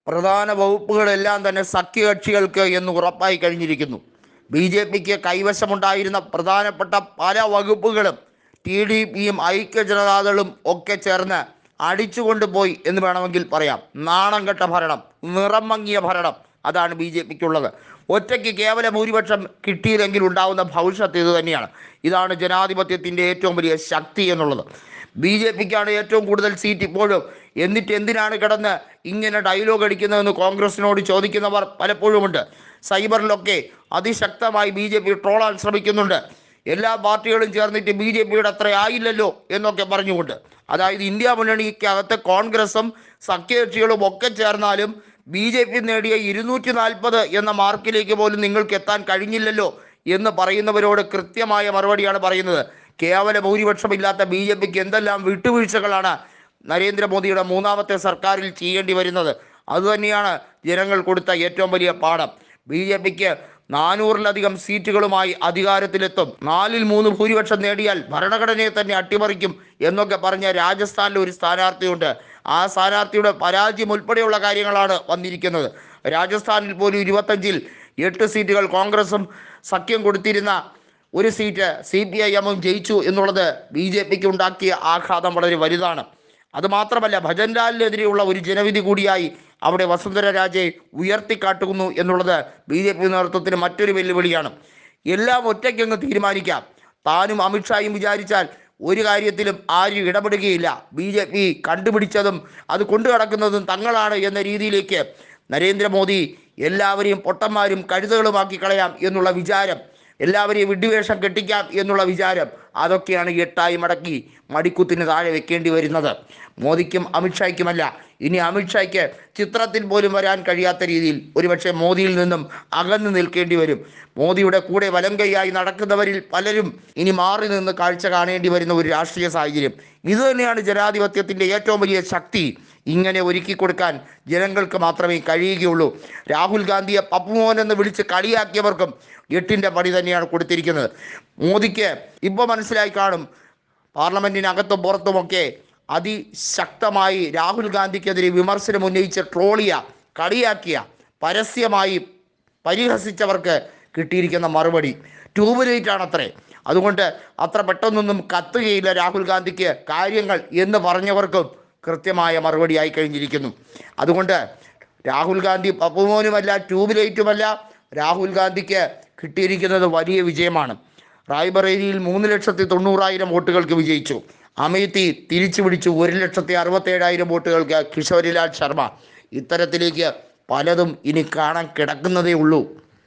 പ്രധാന വകുപ്പുകളെല്ലാം തന്നെ സഖ്യകക്ഷികൾക്ക് എന്ന് ഉറപ്പായി കഴിഞ്ഞിരിക്കുന്നു. ബി ജെ പിക്ക് കൈവശമുണ്ടായിരുന്ന പ്രധാനപ്പെട്ട പല വകുപ്പുകളും ടി ഡി പിയും ഐക്യജനതാദളും ഒക്കെ ചേർന്ന് അടിച്ചുകൊണ്ടുപോയി എന്ന് വേണമെങ്കിൽ പറയാം. നാണം കെട്ട ഭരണം, നിറം മങ്ങിയ ഭരണം, അതാണ് ബി ജെ പിക്കുള്ളത്. ഒറ്റയ്ക്ക് കേവല ഭൂരിപക്ഷം കിട്ടിയില്ലെങ്കിൽ ഉണ്ടാകുന്ന ഭവിഷ്യത്ത് ഇത് തന്നെയാണ്. ഇതാണ് ജനാധിപത്യത്തിൻ്റെ ഏറ്റവും വലിയ ശക്തി എന്നുള്ളത്. ബി ജെ പിക്കാണ് ഏറ്റവും കൂടുതൽ സീറ്റ് ഇപ്പോഴും. എന്നിട്ട് എന്തിനാണ് കിടന്ന് ഇങ്ങനെ ഡയലോഗ് അടിക്കുന്നതെന്ന് കോൺഗ്രസിനോട് ചോദിക്കുന്നവർ പലപ്പോഴുമുണ്ട്. സൈബറിലൊക്കെ അതിശക്തമായി ബി ജെ പി ട്രോളാൻ ശ്രമിക്കുന്നുണ്ട്. എല്ലാ പാർട്ടികളും ചേർന്നിട്ട് ബി ജെ പിയുടെ അത്ര ആയില്ലല്ലോ എന്നൊക്കെ പറഞ്ഞുകൊണ്ട്. അതായത് ഇന്ത്യ മുന്നണിക്കകത്ത് കോൺഗ്രസും സഖ്യകക്ഷികളും ഒക്കെ ചേർന്നാലും ബി ജെ പി നേടിയ 240 എന്ന മാർക്കിലേക്ക് പോലും നിങ്ങൾക്ക് എത്താൻ കഴിഞ്ഞില്ലല്ലോ എന്ന് പറയുന്നവരോട് കൃത്യമായ മറുപടിയാണ് പറയുന്നത്. കേവല ഭൂരിപക്ഷമില്ലാത്ത ബി ജെ പിക്ക് എന്തെല്ലാം വിട്ടുവീഴ്ചകളാണ് നരേന്ദ്രമോദിയുടെ മൂന്നാമത്തെ സർക്കാരിൽ ചെയ്യേണ്ടി വരുന്നത്. അതുതന്നെയാണ് ജനങ്ങൾ കൊടുത്ത ഏറ്റവും വലിയ പാഠം. ബി ജെ പിക്ക് 400-ലധികം സീറ്റുകളുമായി അധികാരത്തിലെത്തും, 4-3 ഭൂരിപക്ഷം നേടിയാൽ ഭരണഘടനയെ തന്നെ അട്ടിമറിക്കും എന്നൊക്കെ പറഞ്ഞ രാജസ്ഥാനിൽ ഒരു സ്ഥാനാർത്ഥിയുണ്ട്. ആ സ്ഥാനാർത്ഥിയുടെ പരാജയം ഉൾപ്പെടെയുള്ള കാര്യങ്ങളാണ് വന്നിരിക്കുന്നത്. രാജസ്ഥാനിൽ പോലും 25-ൽ 8 സീറ്റുകൾ കോൺഗ്രസും സഖ്യം കൊടുത്തിരുന്ന ഒരു സീറ്റ് CPIM ജയിച്ചു എന്നുള്ളത് ബി ജെ പിക്ക് ഉണ്ടാക്കിയ ആഘാതം വളരെ വലുതാണ്. അതുമാത്രമല്ല, ഭജൻലാലിനെതിരെയുള്ള ഒരു ജനവിധി കൂടിയായി അവിടെ വസുന്ധര രാജയെ ഉയർത്തിക്കാട്ടുന്നു എന്നുള്ളത് ബി ജെ പി നേതൃത്വത്തിന് മറ്റൊരു വെല്ലുവിളിയാണ്. എല്ലാം ഒറ്റയ്ക്കങ്ങ് തീരുമാനിക്കാം. താനും അമിത്ഷായും വിചാരിച്ചാൽ ഒരു കാര്യത്തിലും ആരും ഇടപെടുകയില്ല. ബി ജെ പി കണ്ടുപിടിച്ചതും അത് കൊണ്ടു നടക്കുന്നതും തങ്ങളാണ് എന്ന രീതിയിലേക്ക് നരേന്ദ്രമോദി എല്ലാവരെയും പൊട്ടന്മാരും കഴുതകളുമാക്കി കളയാം എന്നുള്ള വിചാരം, എല്ലാവരെയും വിഡ്ഢിവേഷം കെട്ടിക്കാം എന്നുള്ള വിചാരം, അതൊക്കെയാണ് എട്ടായി മടക്കി മടിക്കുത്തിന് താഴെ വെക്കേണ്ടി വരുന്നത്. മോദിക്കും അമിത്ഷായ്ക്കുമല്ല, ഇനി അമിത്ഷായ്ക്ക് ചിത്രത്തിൽ പോലും വരാൻ കഴിയാത്ത രീതിയിൽ ഒരുപക്ഷെ മോദിയിൽ നിന്നും അകന്നു നിൽക്കേണ്ടി വരും. മോദിയുടെ കൂടെ വലം കൈയായി നടക്കുന്നവരിൽ പലരും ഇനി മാറി നിന്ന് കാഴ്ച കാണേണ്ടി വരുന്ന ഒരു രാഷ്ട്രീയ സാഹചര്യം. ഇതുതന്നെയാണ് ജനാധിപത്യത്തിൻ്റെ ഏറ്റവും വലിയ ശക്തി. ഇങ്ങനെ ഒരുക്കി കൊടുക്കാൻ ജനങ്ങൾക്ക് മാത്രമേ കഴിയുകയുള്ളൂ. രാഹുൽ ഗാന്ധിയെ പപ്പുമോൻ എന്ന് വിളിച്ച് കളിയാക്കിയവർക്കും 8ൻ്റെ പണി തന്നെയാണ് കൊടുത്തിരിക്കുന്നത്. മോദിക്ക് ഇപ്പോൾ മനസ്സിലായി കാണും, പാർലമെൻറ്റിനകത്തും പുറത്തുമൊക്കെ അതിശക്തമായി രാഹുൽ ഗാന്ധിക്കെതിരെ വിമർശനം ഉന്നയിച്ച് ട്രോളിയ, കളിയാക്കിയ, പരസ്യമായി പരിഹസിച്ചവർക്ക് കിട്ടിയിരിക്കുന്ന മറുപടി ട്യൂബ് ലൈറ്റാണത്രേ. അതുകൊണ്ട് അത്ര പെട്ടെന്നൊന്നും കത്തുകയില്ല രാഹുൽ ഗാന്ധിക്ക് കാര്യങ്ങൾ എന്ന് പറഞ്ഞവർക്കും കൃത്യമായ മറുപടിയായി കഴിഞ്ഞിരിക്കുന്നു. അതുകൊണ്ട് രാഹുൽ ഗാന്ധി പപ്പുമോനുമല്ല, ട്യൂബ് ലൈറ്റുമല്ല. രാഹുൽ ഗാന്ധിക്ക് കിട്ടിയിരിക്കുന്നത് വലിയ വിജയമാണ്. റായ്ബറേലിയിൽ 3,90,000 വോട്ടുകൾക്ക് വിജയിച്ചു. അമേത്തി തിരിച്ചു പിടിച്ചു 1,67,000 വോട്ടുകൾക്ക് കിഷോരിലാൽ ശർമ്മ. ഇത്തരത്തിലേക്ക് പലതും ഇനി കാണാൻ കിടക്കുന്നതേ ഉള്ളൂ.